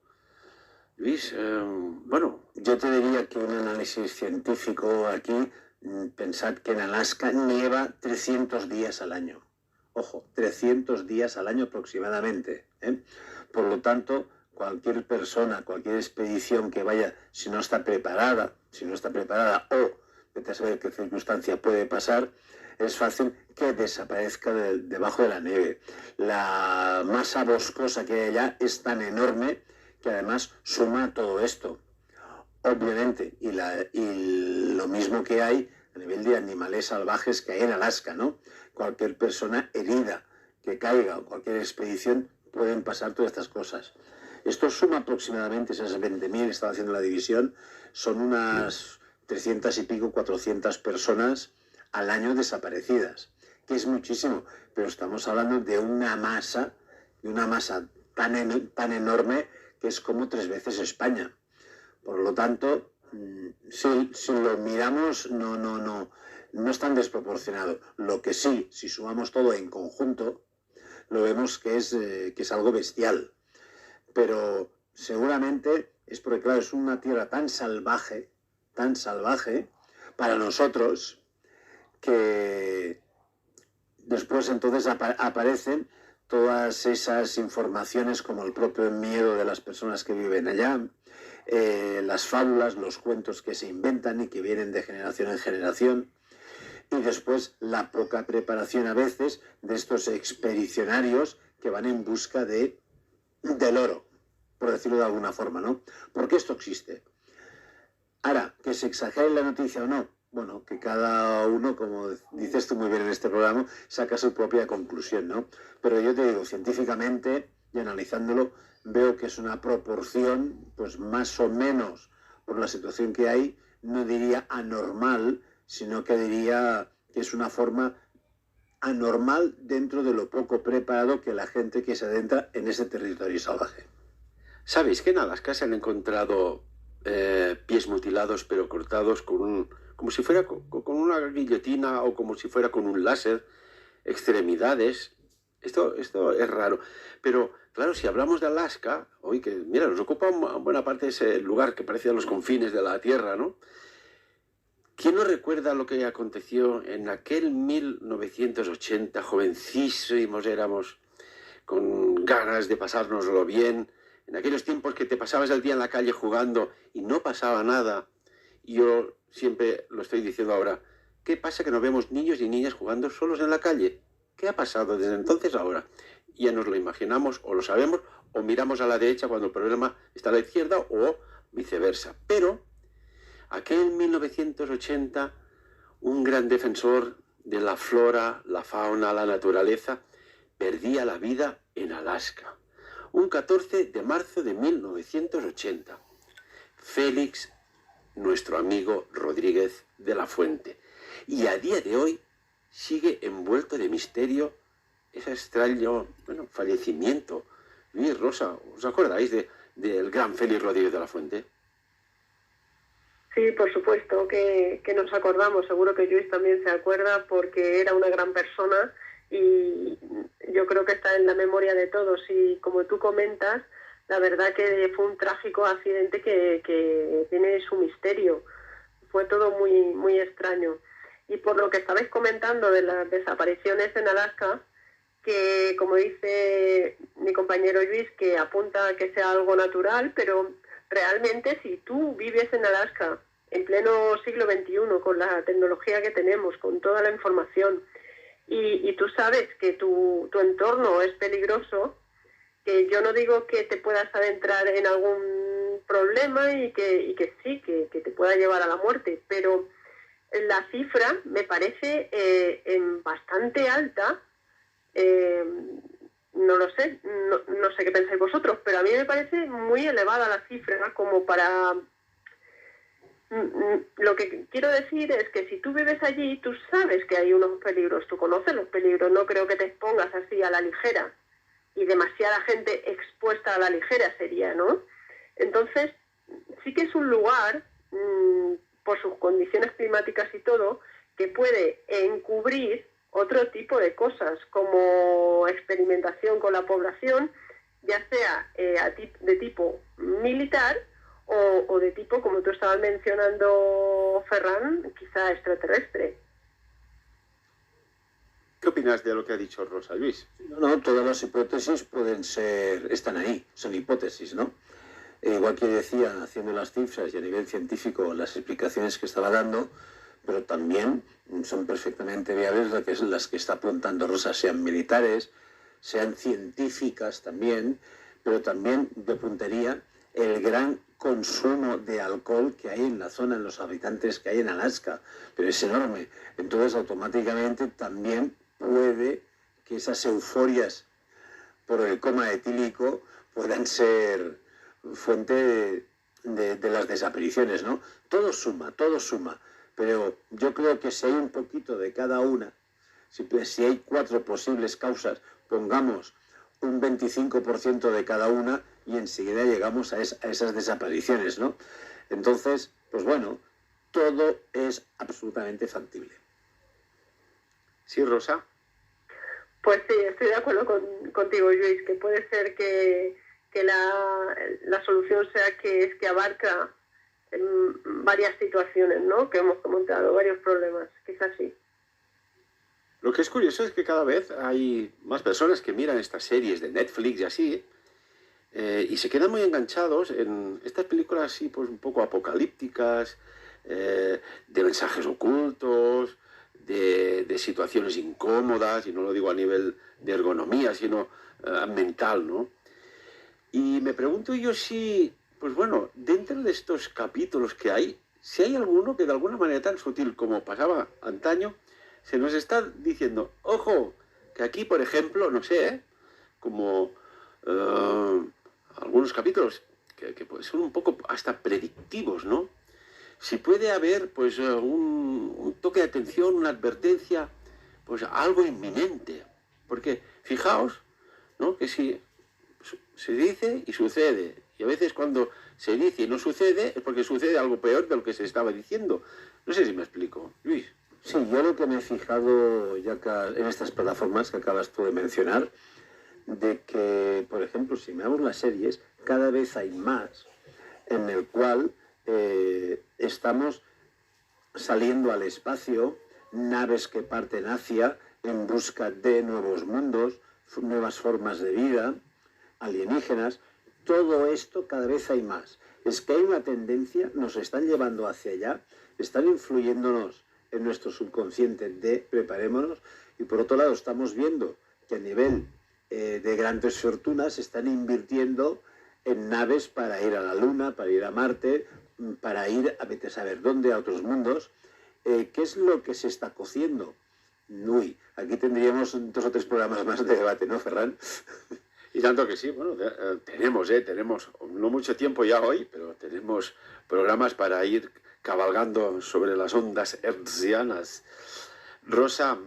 Luis, bueno. Yo te diría que un análisis científico aquí, pensad que en Alaska nieva 300 días al año. Ojo, 300 días al año aproximadamente, ¿eh? Por lo tanto, cualquier persona, cualquier expedición que vaya, si no está preparada o vete a saber qué circunstancia puede pasar, es fácil que desaparezca debajo de la nieve. La masa boscosa que hay allá es tan enorme que además suma todo esto. Obviamente, y lo mismo que hay a nivel de animales salvajes que hay en Alaska, ¿no? Cualquier persona herida que caiga o cualquier expedición pueden pasar todas estas cosas. Esto suma aproximadamente esas 20.000, estaba haciendo la división, son unas 300 y pico, 400 personas al año desaparecidas, que es muchísimo, pero estamos hablando de una masa tan enorme que es como 3 veces España. Por lo tanto, si lo miramos, no es tan desproporcionado. Lo que sí, si sumamos todo en conjunto, lo vemos que es algo bestial. Pero seguramente es porque, claro, es una tierra tan salvaje para nosotros, que después entonces aparecen todas esas informaciones como el propio miedo de las personas que viven allá, las fábulas, los cuentos que se inventan y que vienen de generación en generación, y después la poca preparación a veces de estos expedicionarios que van en busca del oro, por decirlo de alguna forma, ¿no? Porque esto existe. Ahora, que se exagere la noticia o no, bueno, que cada uno, como dices tú muy bien en este programa, saca su propia conclusión, ¿no? Pero yo te digo, científicamente y analizándolo, veo que es una proporción, pues más o menos, por la situación que hay, no diría anormal, sino que diría que es una forma anormal dentro de lo poco preparado que la gente que se adentra en ese territorio salvaje. ¿Sabéis que en Alaska se han encontrado pies mutilados pero cortados como si fuera con una guillotina o como si fuera con un láser, extremidades? Esto es raro. Pero, claro, si hablamos de Alaska, hoy que, mira, nos ocupa buena parte de ese lugar que parece a los confines de la Tierra, ¿no? ¿Quién no recuerda lo que aconteció en aquel 1980? Jovencísimos éramos, con ganas de pasárnoslo bien. En aquellos tiempos que te pasabas el día en la calle jugando y no pasaba nada. Y yo siempre lo estoy diciendo ahora. ¿Qué pasa que no vemos niños y niñas jugando solos en la calle? ¿Qué ha pasado desde entonces a ahora? Ya nos lo imaginamos o lo sabemos o miramos a la derecha cuando el problema está a la izquierda o viceversa. Pero aquel 1980, un gran defensor de la flora, la fauna, la naturaleza, perdía la vida en Alaska. Un 14 de marzo de 1980. Félix, nuestro amigo Rodríguez de la Fuente. Y a día de hoy sigue envuelto de misterio ese extraño, fallecimiento. Luis, Rosa, ¿os acordáis del gran Félix Rodríguez de la Fuente? Sí, por supuesto que nos acordamos. Seguro que Luis también se acuerda porque era una gran persona y yo creo que está en la memoria de todos. Y como tú comentas, la verdad que fue un trágico accidente que tiene su misterio. Fue todo muy, muy extraño. Y por lo que estabais comentando de las desapariciones en Alaska, que como dice mi compañero Luis, que apunta a que sea algo natural, pero realmente si tú vives en Alaska en pleno siglo XXI, con la tecnología que tenemos, con toda la información, y tú sabes que tu entorno es peligroso, que yo no digo que te puedas adentrar en algún problema y que sí, que te pueda llevar a la muerte, pero la cifra me parece bastante alta. No lo sé, no sé qué pensáis vosotros, pero a mí me parece muy elevada la cifra como para... Lo que quiero decir es que si tú vives allí, tú sabes que hay unos peligros, tú conoces los peligros, no creo que te expongas así a la ligera, y demasiada gente expuesta a la ligera sería, ¿no? Entonces, sí que es un lugar, por sus condiciones climáticas y todo, que puede encubrir otro tipo de cosas, como experimentación con la población, ya sea de tipo militar o de tipo, como tú estabas mencionando, Ferran, quizá extraterrestre. ¿Qué opinas de lo que ha dicho Rosa, Luis? No, todas las hipótesis están ahí, son hipótesis, ¿no? Igual que decía, haciendo las cifras y a nivel científico las explicaciones que estaba dando, pero también son perfectamente viables las que está apuntando Rosa, sean militares, sean científicas también, pero también yo apuntaría el gran consumo de alcohol que hay en la zona, en los habitantes que hay en Alaska, pero es enorme. Entonces automáticamente también puede que esas euforias por el coma etílico puedan ser fuente de las desapariciones, ¿no? Todo suma, pero yo creo que si hay un poquito de cada una, Si hay 4 posibles causas, pongamos un 25% de cada una y enseguida llegamos a esas desapariciones, ¿no? Entonces, pues bueno, todo es absolutamente factible. ¿Sí, Rosa? Pues sí, estoy de acuerdo contigo, Luis, que puede ser que la solución sea que abarca varias situaciones, ¿no? Que hemos comentado, varios problemas, quizás sí. Lo que es curioso es que cada vez hay más personas que miran estas series de Netflix y así, y se quedan muy enganchados en estas películas así, pues un poco apocalípticas, de mensajes ocultos, de situaciones incómodas, y no lo digo a nivel de ergonomía, sino mental, ¿no? Y me pregunto yo si, pues bueno, dentro de estos capítulos que hay, si hay alguno que de alguna manera tan sutil como pasaba antaño, se nos está diciendo, ojo, que aquí, por ejemplo, no sé, como algunos capítulos que son un poco hasta predictivos, ¿no? Si puede haber, pues, un toque de atención, una advertencia, pues algo inminente. Porque, fijaos, ¿no? Que si se dice y sucede, y a veces cuando se dice y no sucede, es porque sucede algo peor de lo que se estaba diciendo. No sé si me explico, Luis. Sí, yo lo que me he fijado ya en estas plataformas que acabas tú de mencionar, de que, por ejemplo, si miramos las series, cada vez hay más en el cual estamos saliendo al espacio, naves que parten hacia en busca de nuevos mundos, nuevas formas de vida, alienígenas. Todo esto cada vez hay más. Es que hay una tendencia, nos están llevando hacia allá, están influyéndonos en nuestro subconsciente de preparémonos, y por otro lado estamos viendo que a nivel de grandes fortunas se están invirtiendo en naves para ir a la Luna, para ir a Marte, para ir a vete a saber dónde, a otros mundos. ¿Qué es lo que se está cociendo? Uy, aquí tendríamos 2 o 3 programas más de debate, ¿no, Ferran? Y tanto que sí, bueno, tenemos no mucho tiempo ya hoy, pero tenemos programas para ir cabalgando sobre las ondas hertzianas. Rosa,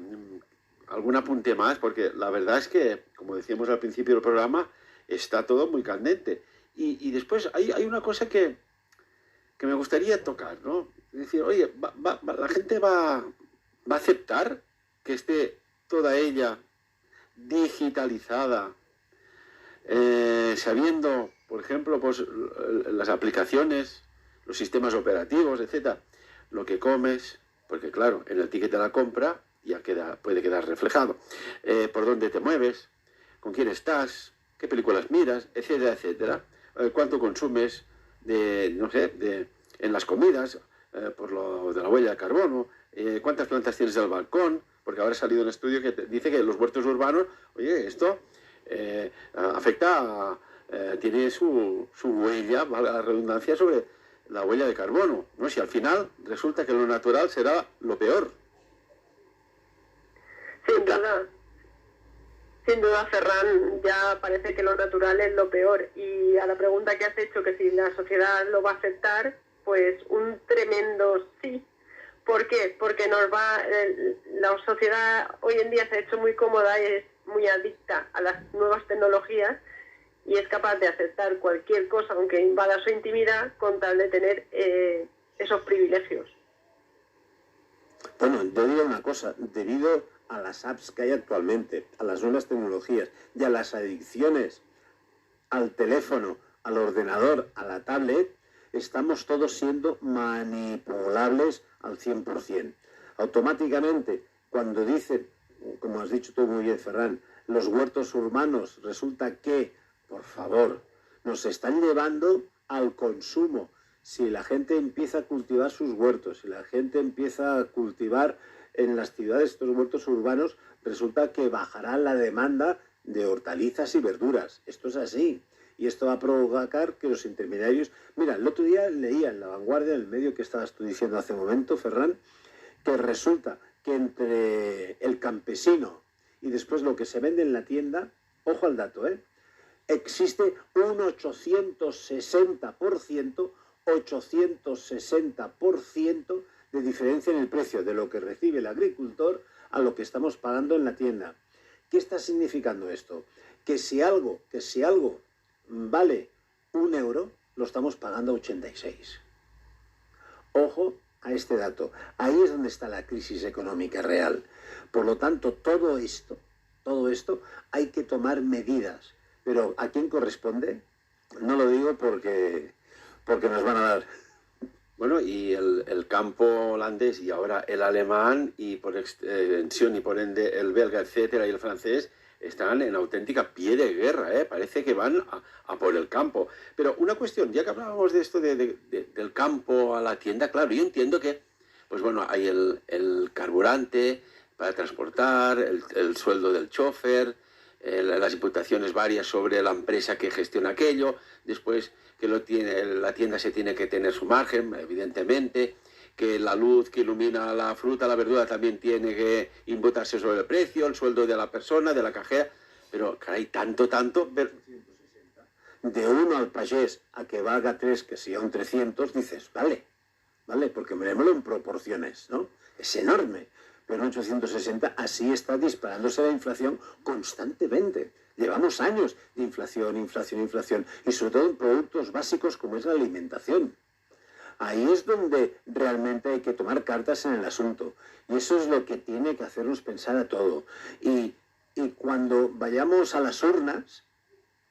¿algún apunte más? Porque la verdad es que, como decíamos al principio del programa, está todo muy candente. Y después hay una cosa que me gustaría tocar, ¿no? Es decir, oye, la gente va a aceptar que esté toda ella digitalizada, sabiendo, por ejemplo, pues las aplicaciones, los sistemas operativos, etcétera, lo que comes, porque claro, en el ticket de la compra ya puede quedar reflejado, por dónde te mueves, con quién estás, qué películas miras, etcétera, etcétera, cuánto consumes en las comidas, por lo de la huella de carbono, cuántas plantas tienes en el balcón, porque ahora ha salido un estudio que dice que los huertos urbanos, oye, esto afecta, tiene su huella, valga la redundancia, sobre la huella de carbono, ¿no? Si al final resulta que lo natural será lo peor. Sin duda, Ferran, ya parece que lo natural es lo peor. Y a la pregunta que has hecho, que si la sociedad lo va a aceptar, pues un tremendo sí. ¿Por qué? Porque la sociedad hoy en día se ha hecho muy cómoda y es muy adicta a las nuevas tecnologías y es capaz de aceptar cualquier cosa, aunque invada su intimidad, con tal de tener esos privilegios. Bueno, yo digo una cosa, debido a las apps que hay actualmente, a las nuevas tecnologías y a las adicciones al teléfono, al ordenador, a la tablet, estamos todos siendo manipulables al 100%. Automáticamente, cuando dicen, como has dicho tú muy bien, Ferran, los huertos urbanos, resulta que, por favor, nos están llevando al consumo. Si la gente empieza a cultivar sus huertos, si la gente empieza a cultivar en las ciudades estos huertos urbanos, resulta que bajará la demanda de hortalizas y verduras. Esto es así. Y esto va a provocar que los intermediarios... Mira, el otro día leía en La Vanguardia, en el medio que estabas tú diciendo hace un momento, Ferran, que resulta que entre el campesino y después lo que se vende en la tienda, ojo al dato, existe un 860% de diferencia en el precio de lo que recibe el agricultor a lo que estamos pagando en la tienda. ¿Qué está significando esto? Que si algo vale 1 euro, lo estamos pagando a 86. Ojo a este dato. Ahí es donde está la crisis económica real. Por lo tanto, todo esto, hay que tomar medidas. Pero ¿a quién corresponde? No lo digo porque nos van a dar. Bueno, y el campo holandés y ahora el alemán y por extensión y por ende el belga, etcétera, y el francés están en auténtica pie de guerra, ¿eh? Parece que van a por el campo. Pero una cuestión, ya que hablábamos de esto del campo a la tienda, claro, yo entiendo que, pues bueno, hay el carburante para transportar, el sueldo del chofer, las imputaciones varias sobre la empresa que gestiona aquello, después que la tienda se tiene que tener su margen, evidentemente, que la luz que ilumina la fruta, la verdura también tiene que imputarse sobre el precio, el sueldo de la persona, de la cajera, pero caray, tanto, de 1 al pagés a que valga 3, que sea un 300, dices, vale, porque mirémoslo en proporciones, ¿no? Es enorme, pero en 860 así está disparándose la inflación constantemente. Llevamos años de inflación, y sobre todo en productos básicos como es la alimentación. Ahí es donde realmente hay que tomar cartas en el asunto. Y eso es lo que tiene que hacernos pensar a todo. Y cuando vayamos a las urnas,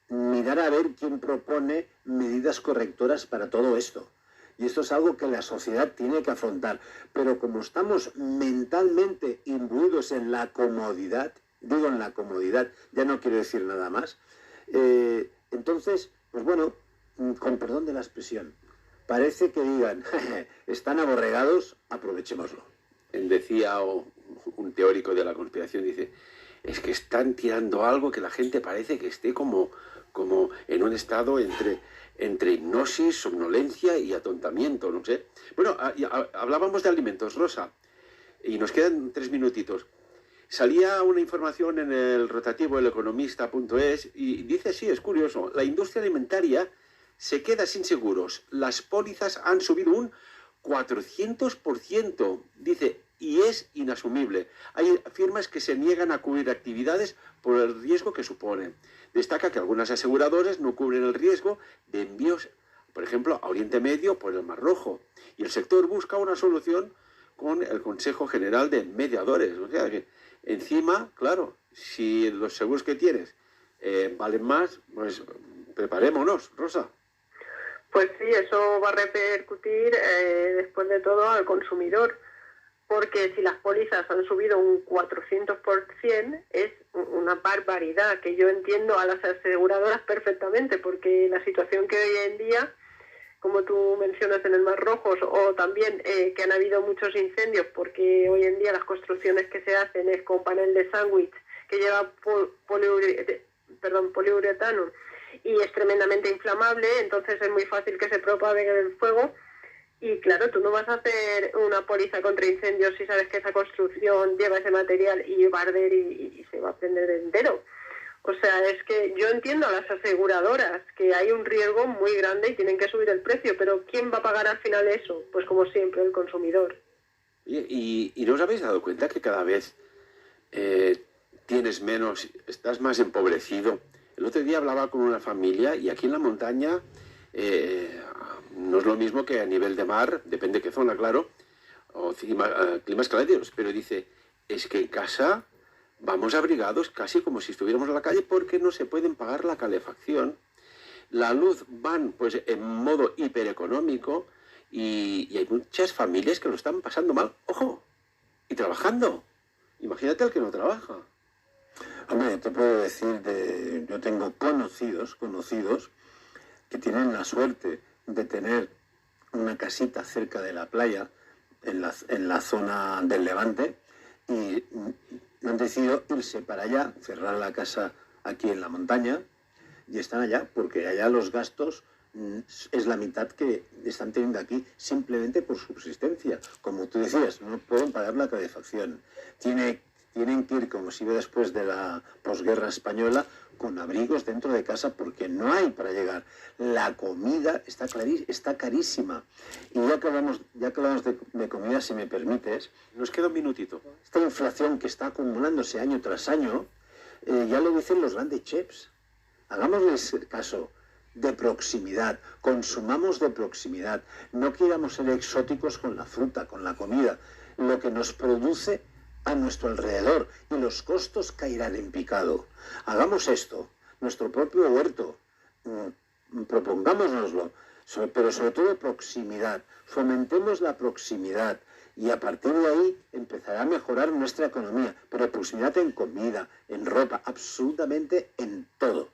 mirar a ver quién propone medidas correctoras para todo esto. Y esto es algo que la sociedad tiene que afrontar. Pero como estamos mentalmente imbuidos en la comodidad, digo en la comodidad, ya no quiero decir nada más, entonces, pues bueno, con perdón de la expresión, parece que digan, están aborregados, aprovechémoslo. Decía un teórico de la conspiración, dice, es que están tirando algo que la gente parece que esté como en un estado entre hipnosis, somnolencia y atontamiento, no sé. Bueno, hablábamos de alimentos, Rosa, y nos quedan 3 minutitos. Salía una información en el rotativo eleconomista.es y dice, sí, es curioso, la industria alimentaria se queda sin seguros. Las pólizas han subido un 400%, dice, y es inasumible. Hay firmas que se niegan a cubrir actividades por el riesgo que suponen. Destaca que algunas aseguradoras no cubren el riesgo de envíos, por ejemplo, a Oriente Medio por el Mar Rojo. Y el sector busca una solución con el Consejo General de Mediadores. O sea que encima, claro, si los seguros que tienes valen más, pues preparémonos, Rosa. Pues sí, eso va a repercutir después de todo al consumidor, porque si las pólizas han subido un 400%, es una barbaridad, que yo entiendo a las aseguradoras perfectamente, porque la situación que hoy en día, como tú mencionas en el Mar Rojo, o también que han habido muchos incendios, porque hoy en día las construcciones que se hacen es con panel de sándwich que lleva poliuretano, y es tremendamente inflamable, entonces es muy fácil que se propague el fuego. Y claro, tú no vas a hacer una póliza contra incendios si sabes que esa construcción lleva ese material y va a arder y se va a prender entero. O sea, es que yo entiendo a las aseguradoras que hay un riesgo muy grande y tienen que subir el precio, pero ¿quién va a pagar al final eso? Pues como siempre, el consumidor. ¿Y no os habéis dado cuenta que cada vez tienes menos, estás más empobrecido? El otro día hablaba con una familia y aquí en la montaña no es lo mismo que a nivel de mar, depende de qué zona, claro, o climas cálidos, pero dice, es que en casa vamos abrigados casi como si estuviéramos en la calle porque no se pueden pagar la calefacción. La luz van pues en modo hipereconómico y hay muchas familias que lo están pasando mal, ojo, y trabajando. Imagínate el que no trabaja. Hombre, te puedo decir, yo tengo conocidos que tienen la suerte de tener una casita cerca de la playa, en la zona del Levante, y han decidido irse para allá, cerrar la casa aquí en la montaña, y están allá, porque allá los gastos es la mitad que están teniendo aquí simplemente por subsistencia. Como tú decías, no pueden pagar la calefacción. tienen que ir, como se ve después de la posguerra española, con abrigos dentro de casa porque no hay para llegar. La comida está carísima. Y ya que hablamos de comida, si me permites, Nos queda un minutito. esta inflación que está acumulándose año tras año, ya lo dicen los grandes chefs. Hagámosles caso, de proximidad, consumamos de proximidad, no queramos ser exóticos con la fruta, con la comida, lo que nos produce a nuestro alrededor y los costos caerán en picado. Hagamos esto, nuestro propio huerto, propongámonoslo, pero sobre todo proximidad, fomentemos la proximidad y a partir de ahí empezará a mejorar nuestra economía, pero proximidad en comida, en ropa, absolutamente en todo.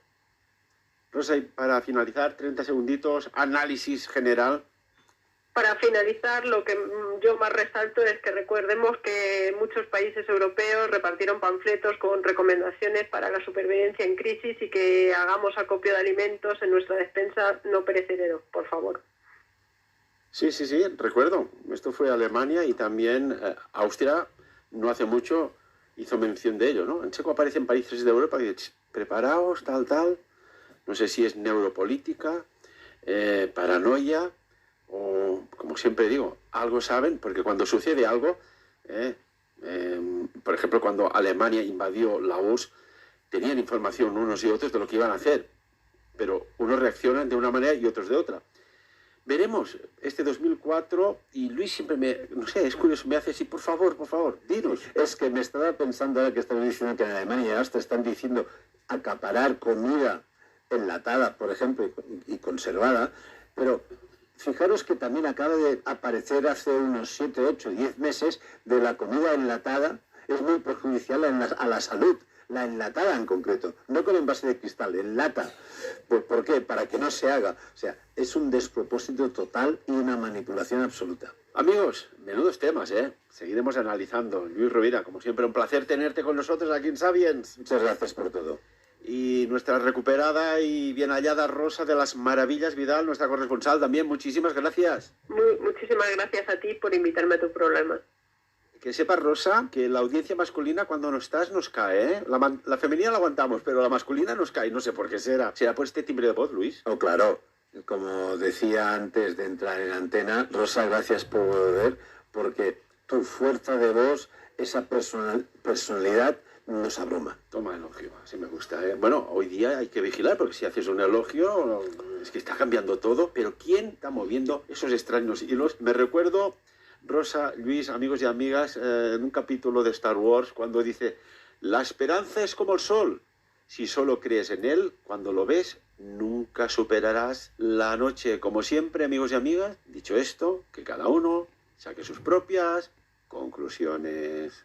Rosa, y para finalizar, 30 segunditos, análisis general. Para finalizar, lo que yo más resalto es que recordemos que muchos países europeos repartieron panfletos con recomendaciones para la supervivencia en crisis y que hagamos acopio de alimentos en nuestra despensa no perecedero, por favor. Sí, recuerdo. Esto fue Alemania y también Austria, no hace mucho, hizo mención de ello, ¿no? En Checo aparecen países de Europa que dicen, preparaos, tal. No sé si es neuropolítica, paranoia, o, como siempre digo, algo saben, porque cuando sucede algo, por ejemplo, cuando Alemania invadió la URSS, tenían información unos y otros de lo que iban a hacer, pero unos reaccionan de una manera y otros de otra. Veremos este 2004 y Luis siempre no sé, es curioso, me hace así, por favor, dinos. Es que me estaba pensando ahora que estaba diciendo que en Alemania y Austria están diciendo acaparar comida enlatada, por ejemplo, y conservada, pero fijaros que también acaba de aparecer hace unos 7, 8, 10 meses de la comida enlatada, es muy perjudicial a la salud, la enlatada en concreto, no con envase de cristal, en lata. ¿Por qué? Para que no se haga. O sea, es un despropósito total y una manipulación absoluta. Amigos, menudos temas, ¿eh? Seguiremos analizando. Luis Rovira, como siempre, un placer tenerte con nosotros aquí en Sapiens. Muchas gracias por todo. Y nuestra recuperada y bien hallada Rosa de las Maravillas Vidal, nuestra corresponsal, también muchísimas gracias. Muchísimas gracias a ti por invitarme a tu programa. Que sepas, Rosa, que la audiencia masculina cuando no estás nos cae, ¿eh? La femenina la aguantamos, pero la masculina nos cae, no sé por qué será. ¿Será por este timbre de voz, Luis? Oh, claro. Como decía antes de entrar en antena, Rosa, gracias por volver, porque tu fuerza de voz, esa personalidad, nos abruma. Toma elogio, así me gusta, ¿eh? Bueno, hoy día hay que vigilar, porque si haces un elogio, es que está cambiando todo, pero ¿quién está moviendo esos extraños hilos? Me recuerdo, Rosa, Luis, amigos y amigas, en un capítulo de Star Wars, cuando dice, la esperanza es como el sol, si solo crees en él, cuando lo ves, nunca superarás la noche. Como siempre, amigos y amigas, dicho esto, que cada uno saque sus propias conclusiones.